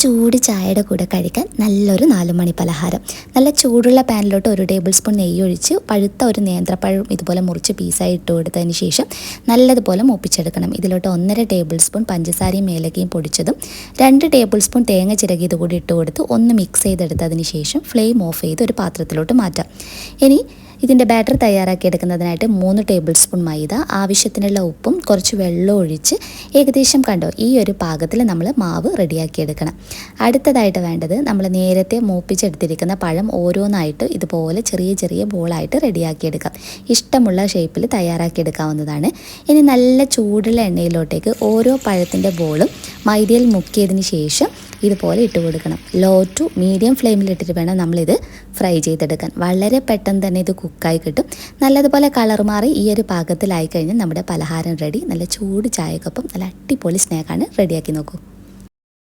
ചൂട് ചായയുടെ കൂടെ കഴിക്കാൻ നല്ലൊരു 4 മണി പലഹാരം. നല്ല ചൂടുള്ള പാനിലോട്ട് 1 ടേബിൾ സ്പൂൺ നെയ്യ് ഒഴിച്ച് പഴുത്ത ഒരു നേന്ത്രപ്പഴം ഇതുപോലെ മുറിച്ച് പീസായി ഇട്ട് കൊടുത്തതിന് ശേഷം നല്ലതുപോലെ മൂപ്പിച്ചെടുക്കണം. ഇതിലോട്ട് 1.5 ടേബിൾ സ്പൂൺ പഞ്ചസാരയും ഏലക്കയും പൊടിച്ചതും 2 ടേബിൾ സ്പൂൺ തേങ്ങ ചിരകിയത് കൂടി ഇട്ട് കൊടുത്ത് ഒന്ന് മിക്സ് ചെയ്തെടുത്തതിന് ശേഷം ഫ്ലെയിം ഓഫ് ചെയ്ത് ഒരു പാത്രത്തിലോട്ട് മാറ്റാം. ഇനി ഇതിൻ്റെ ബാറ്റർ തയ്യാറാക്കി എടുക്കുന്നതിനായിട്ട് 3 ടേബിൾ സ്പൂൺ മൈദ, ആവശ്യത്തിനുള്ള ഉപ്പും കുറച്ച് വെള്ളം ഒഴിച്ച് ഏകദേശം കണ്ടോ ഈ ഒരു പാകത്തിൽ നമ്മൾ മാവ് റെഡിയാക്കി എടുക്കണം. അടുത്തതായിട്ട് വേണ്ടത് നമ്മൾ നേരത്തെ മൂപ്പിച്ചെടുത്തിരിക്കുന്ന പഴം ഓരോന്നായിട്ട് ഇതുപോലെ ചെറിയ ചെറിയ ബോളായിട്ട് റെഡിയാക്കി എടുക്കാം. ഇഷ്ടമുള്ള ഷേപ്പിൽ തയ്യാറാക്കി എടുക്കാവുന്നതാണ്. ഇനി നല്ല ചൂടുള്ള എണ്ണയിലോട്ടേക്ക് ഓരോ പഴത്തിൻ്റെ ബോളും മൈദയിൽ മുക്കിയതിന് ശേഷം ഇതുപോലെ ഇട്ട് കൊടുക്കണം. ലോ ടു മീഡിയം ഫ്ലെയിമിലിട്ടിട്ട് വേണം നമ്മളിത് ഫ്രൈ ചെയ്തെടുക്കാൻ. വളരെ പെട്ടെന്ന് തന്നെ ഇത് കുക്കായി കിട്ടും. നല്ലതുപോലെ കളർ മാറി ഈ ഒരു പാകത്തിലായി കഴിഞ്ഞാൽ നമ്മുടെ പലഹാരം റെഡി. നല്ല ചൂട് ചായക്കൊപ്പം നല്ല അടിപൊളി സ്നാക്കാണ്. റെഡിയാക്കി നോക്കൂ.